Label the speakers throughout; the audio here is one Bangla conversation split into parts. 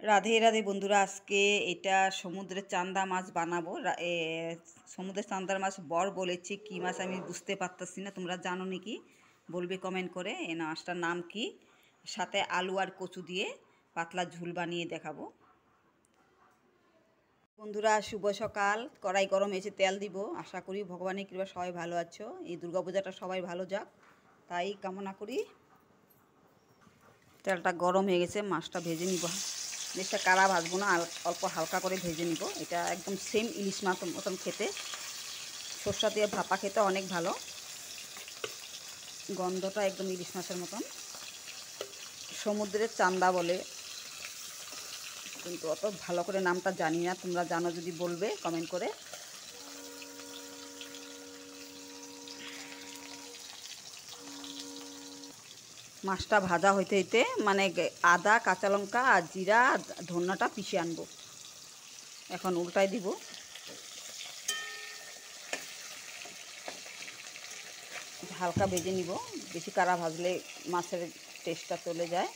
Speaker 1: রাধে রাধে বন্ধুরা, আজকে এটা সমুদ্রের চান্দা মাছ বানাবো। সমুদ্রের চান্দার মাছ বর বলেছে, কি মাছ আমি বুঝতে পারতেছি না। তোমরা জানো নাকি বলবে কমেন্ট করে। এই মাছটার নাম কি? সাথে আলু আর কচু দিয়ে পাতলা ঝুল বানিয়ে দেখাবো। বন্ধুরা শুভ সকাল। কড়াই গরম হয়েছে, তেল দিব। আশা করি ভগবানের কৃপা সবাই ভালো আছো। এই দুর্গাপূজাটা সবাই ভালো যাক, তাই কামনা করি। তেলটা গরম হয়ে গেছে, মাছটা ভেজে নিব। বেশটা কারা ভাজবো না, অল্প হালকা করে ভেজে নিব। এটা একদম সেম ইলিশ মাছ মতন খেতে, সর্ষা দিয়ে ভাপা খেতে অনেক ভালো। গন্ধটা একদম ইলিশ মাছের মতন। সমুদ্রের চান্দা বলে, কিন্তু অত ভালো করে নামটা জানি না। তোমরা জানো যদি বলবে কমেন্ট করে। মাছটা ভাজা হইতে হইতে মানে আদা, কাঁচা লঙ্কা আর জিরা আর ধন্যাটা পিষে আনবো। এখন উল্টাই দিব। হালকা ভেজে নিব, বেশি কারা ভাজলে মাছের টেস্টটা চলে যায়।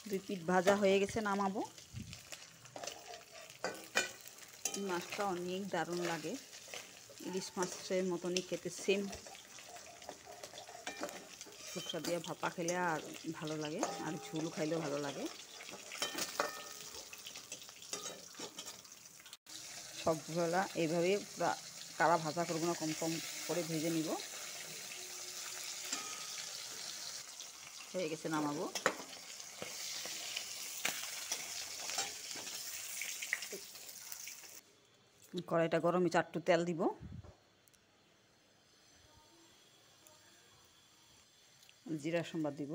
Speaker 1: দুই পিঠ ভাজা হয়ে গেছে, নামাবো। মাছটা অনেক দারুণ লাগে, ইলিশ মাছের মতনই খেতে, সেম। সরষা দিয়ে ভাপা খেলে আর ভালো লাগে, আর ঝোল খাইলেও ভালো লাগে। সবগুলা এইভাবে পুরো কারা ভাজা করবো না, কম কম করে ভেজে নিব। হয়ে গেছে, নামাবো। কড়াইটা গরমে চারটু তেল দিব। জিরা সম্বাদ দিব,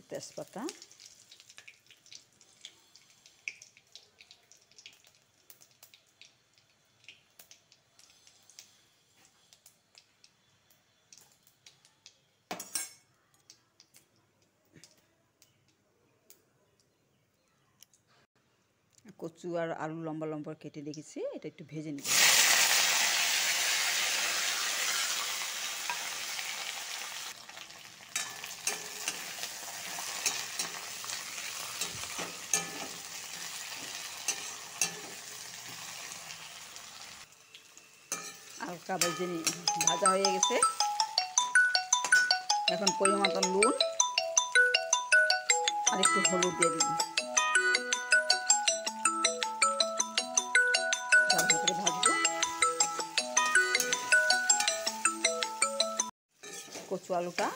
Speaker 1: তেজপাতা, কচু আর আলু লম্বা লম্বা কেটে রেখেছি, এটা একটু ভেজে নিব। হালকা ভেজে ভাজা হয়ে গেছে। এখন পরিমাণ মতো নুন আর একটু হলুদ দিয়ে দিন। ভালো করে ভাজবো। কচু আলুটা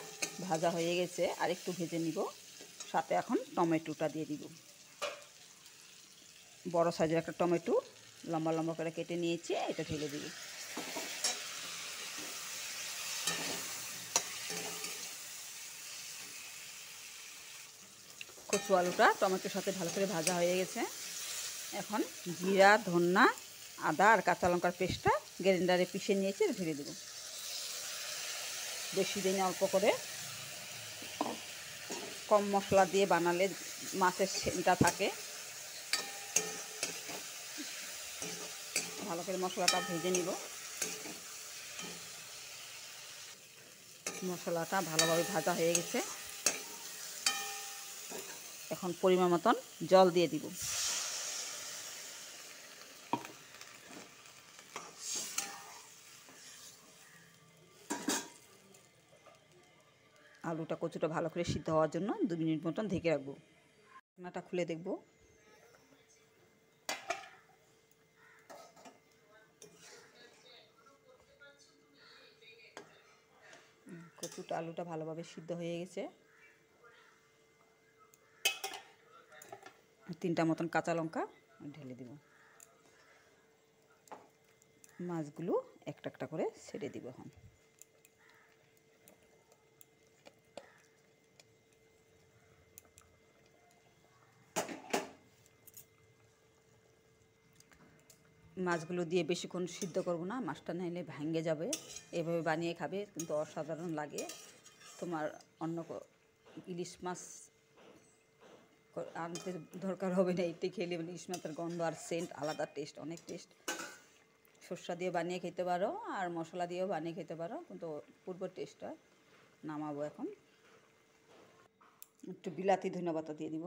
Speaker 1: ভাজা হয়ে গেছে, আর একটু ভেজে নিব। সাথে এখন টমেটোটা দিয়ে দিব। বড় সাইজের একটা টমেটো লম্বা লম্বা করে কেটে নিয়েছি, এটা ঢেলে দিব। কচু আলুটা টমেটোর সাথে ভালো করে ভাজা হয়ে গেছে। এখন জিরা, ধন্যা, আদা আর কাঁচা লঙ্কার পেস্টটা গ্রাইন্ডারে পিষে নিয়েছি, এটা ঢেলে দেবো। বেশি দিনে অল্প করে, কম মশলা দিয়ে বানালে মাছের সেন্টটা থাকে। ভালো করে মশলাটা ভেজে নিব। মশলাটা ভালোভাবে ভাজা হয়ে গেছে। এখন পরিমাণ মতন জল দিয়ে দিব। আলুটা কচুটা ভালো করে সিদ্ধ হওয়ার জন্য 2 মিনিট মতন ঢেকে রাখবো। ঢাকনাটা খুলে দেখব। কচুটা আলুটা ভালোভাবে সিদ্ধ হয়ে গেছে। 3টা মতন কাঁচা লঙ্কা ঢেলে দিব। মাছগুলো একটা একটা করে ছেড়ে দিব। এখন মাছগুলো দিয়ে বেশিক্ষণ সিদ্ধ করব না, মাছটা নাইলে ভেঙে যাবে। এভাবে বানিয়ে খাবে, কিন্তু অসাধারণ লাগে। তোমার অন্য ইলিশ মাছ আনতে দরকার হবে না, এটি খেলে মানে ইলিশ মাছের গন্ধ আর সেন্ট আলাদা টেস্ট, অনেক টেস্ট। সর্ষা দিয়ে বানিয়ে খেতে পারো আর মশলা দিয়েও বানিয়ে খেতে পারো, কিন্তু পূর্ব টেস্ট হয়। নামাবো এখন, একটু বিলাতি ধনেপাতা দিয়ে দিব।